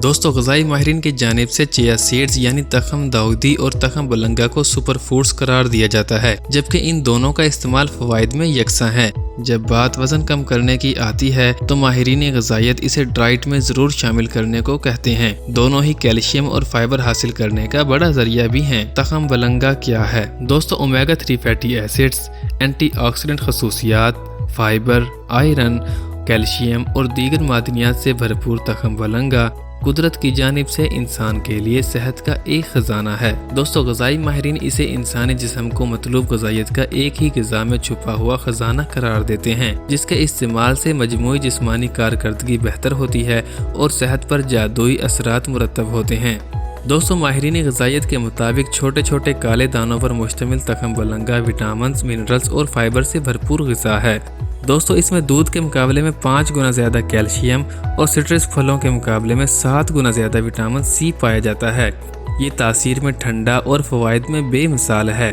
دوستو غذائی ماہرین کی جانب سے چیا سیڈز یعنی تخم داؤدی اور تخم بلنگا کو سپر فوڈز قرار دیا جاتا ہے، جبکہ ان دونوں کا استعمال فوائد میں یکساں ہے۔ جب بات وزن کم کرنے کی آتی ہے تو ماہرین غذائیت اسے ڈائٹ میں ضرور شامل کرنے کو کہتے ہیں۔ دونوں ہی کیلشیم اور فائبر حاصل کرنے کا بڑا ذریعہ بھی ہیں۔ تخم بلنگا کیا ہے؟ دوستو omega 3 fatty acids, antioxidant خصوصیات، فائبر، آئرن، کیلشیم اور دیگر معدنیات سے بھرپور تخم بلنگا قدرت کی جانب سے انسان کے لیے صحت کا ایک خزانہ ہے۔ دوستو غذائی ماہرین اسے انسانی جسم کو مطلوب غذائیت کا ایک ہی غذا میں چھپا ہوا خزانہ قرار دیتے ہیں، جس کے استعمال سے مجموعی جسمانی کارکردگی بہتر ہوتی ہے اور صحت پر جادوئی اثرات مرتب ہوتے ہیں۔ دوستو ماہرین غذائیت کے مطابق چھوٹے چھوٹے کالے دانوں پر مشتمل تخم بلنگا وٹامنز، منرلز اور فائبر سے بھرپور غذا ہے۔ دوستو اس میں دودھ کے مقابلے میں 5 گنا زیادہ کیلشیم اور سٹرس پھلوں کے مقابلے میں 7 گنا زیادہ وٹامن سی پایا جاتا ہے۔ یہ تاثیر میں ٹھنڈا اور فوائد میں بے مثال ہے۔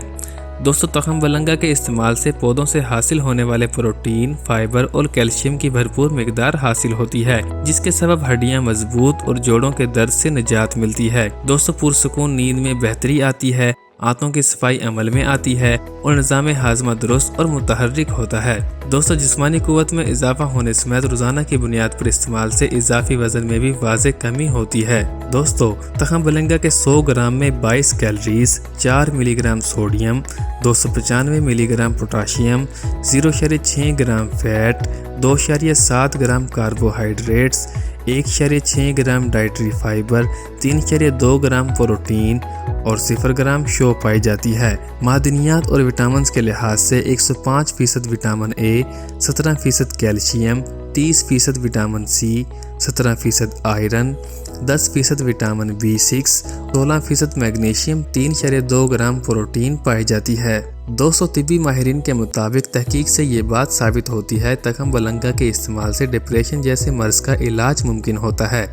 دوستو تخم بلنگا کے استعمال سے پودوں سے حاصل ہونے والے پروٹین، فائبر اور کیلشیم کی بھرپور مقدار حاصل ہوتی ہے، جس کے سبب ہڈیاں مضبوط اور جوڑوں کے درد سے نجات ملتی ہے۔ دوستو پرسکون نیند میں بہتری آتی ہے، آنتوں کی صفائی عمل میں آتی ہے اور نظام ہاضمہ درست اور متحرک ہوتا ہے۔ دوستو جسمانی قوت میں اضافہ ہونے سمیت روزانہ کی بنیاد پر استعمال سے اضافی وزن میں بھی واضح کمی ہوتی ہے۔ دوستو تخم بلنگا کے 100 گرام میں 22 کیلوریز، 4 ملی gram sodium, 295 milligram potassium, 0.6 gram fat, 2.7 gram carbohydrates, 1.6 gram dietary fibre, 3.2 gram protein اور 0 گرام شو پائی جاتی ہے۔ معدنیات اور وٹامنز کے لحاظ سے 105% vitamin A, 17% calcium, 30% vitamin C, 17% iron, 10% vitamin B6، 16% magnesium, 3.2 gram protein پائی جاتی ہے۔ دوستو طبی ماہرین کے مطابق تحقیق سے یہ بات ثابت ہوتی ہے تخم بلنگا کے استعمال سے ڈپریشن جیسے مرض کا علاج ممکن ہوتا ہے۔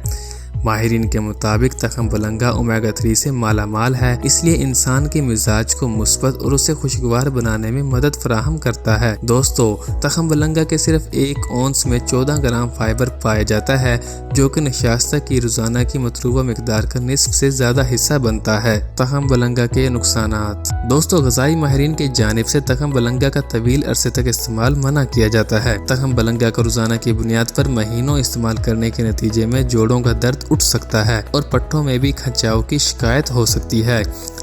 ماہرین کے مطابق تخم بلنگا اومیگا 3 سے مالا مال ہے، اس لیے انسان کے مزاج کو مثبت اور اسے خوشگوار بنانے میں مدد فراہم کرتا ہے۔ دوستو تخم بلنگا کے صرف 1 اونس میں 14 گرام فائبر پایا جاتا ہے، جو کہ نشاستہ کی روزانہ کی مطلوبہ مقدار کا نصف سے زیادہ حصہ بنتا ہے۔ تخم بلنگا کے نقصانات۔ دوستو غذائی ماہرین کی جانب سے تخم بلنگا کا طویل عرصے تک استعمال منع کیا جاتا ہے۔ تخم بلنگا کا روزانہ کی بنیاد پر مہینوں استعمال کرنے کے نتیجے میں جوڑوں کا درد اٹھ سکتا ہے اور پٹھوں میں بھی کھنچاؤ کی شکایت ہو سکتی ہے۔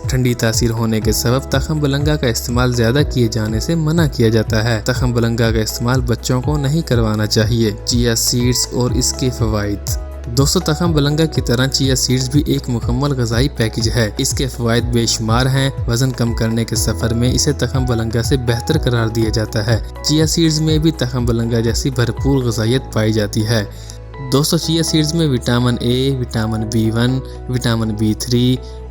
ٹھنڈی تاثیر ہونے کے سبب تخم بلنگا کا استعمال زیادہ کیے جانے سے منع کیا جاتا ہے۔ تخم بلنگا کا استعمال بچوں کو نہیں کروانا چاہیے۔ چیا سیڈز اور اس کے فوائد۔ دوستو تخم بلنگا کی طرح چیا سیڈز بھی ایک مکمل غذائی پیکج ہے۔ اس کے فوائد بے شمار ہیں۔ وزن کم کرنے کے سفر میں اسے تخم بلنگا سے بہتر قرار دیا جاتا ہے۔ چیا سیڈز میں بھی تخم بلنگا جیسی بھرپور غذائیت پائی جاتی ہے۔ دوستو چیا سیڈز میں vitamin A, vitamin B1، vitamin B3،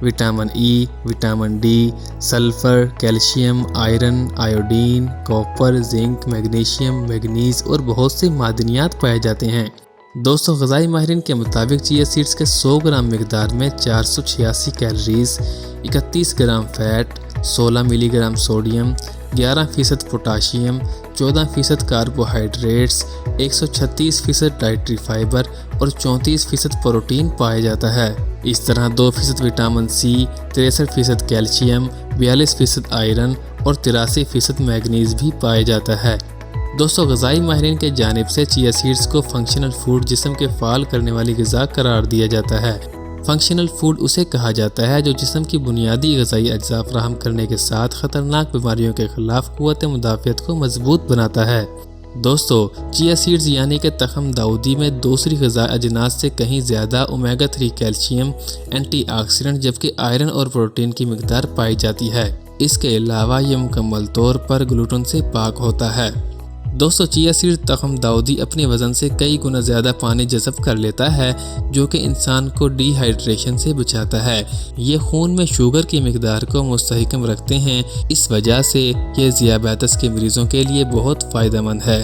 vitamin E, vitamin D, sulphur, calcium, iron, iodine, copper, zinc, magnesium, manganese اور بہت سے معدنیات پائے جاتے ہیں۔ دوستو غذائی ماہرین کے مطابق چیا سیڈز کے 100 گرام مقدار میں 486 کیلوریز، 31 گرام فیٹ، 16 ملی gram sodium, 11% potassium, 14% carbohydrates, 136% dietary fibre اور 34% پروٹین پایا جاتا ہے۔ اس طرح 2% وٹامن سی، 63% کیلشیم، 42% آئرن اور 83% میگنیز بھی پایا جاتا ہے۔ دوستو غذائی ماہرین کے جانب سے چیا سیڈز کو فنکشنل فوڈ، جسم کے فعال کرنے والی غذا قرار دیا جاتا ہے۔ فنکشنل فوڈ اسے کہا جاتا ہے جو جسم کی بنیادی غذائی اجزاء فراہم کرنے کے ساتھ خطرناک بیماریوں کے خلاف قوت مدافعت کو مضبوط بناتا ہے۔ دوستو چیا سیڈز یعنی کہ تخم داؤدی میں دوسری غذائی اجناس سے کہیں زیادہ اومیگا 3 کیلشیم، اینٹی آکسیڈنٹ جبکہ آئرن اور پروٹین کی مقدار پائی جاتی ہے۔ اس کے علاوہ یہ مکمل طور پر گلوٹن سے پاک ہوتا ہے۔ دوستو چیا سیڈ تخم داؤدی اپنے وزن سے کئی گنا زیادہ پانی جذب کر لیتا ہے، جو کہ انسان کو ڈی ہائیڈریشن سے بچاتا ہے۔ یہ خون میں شوگر کی مقدار کو مستحکم رکھتے ہیں، اس وجہ سے یہ ذیابیطس کے مریضوں کے لیے بہت فائدہ مند ہے۔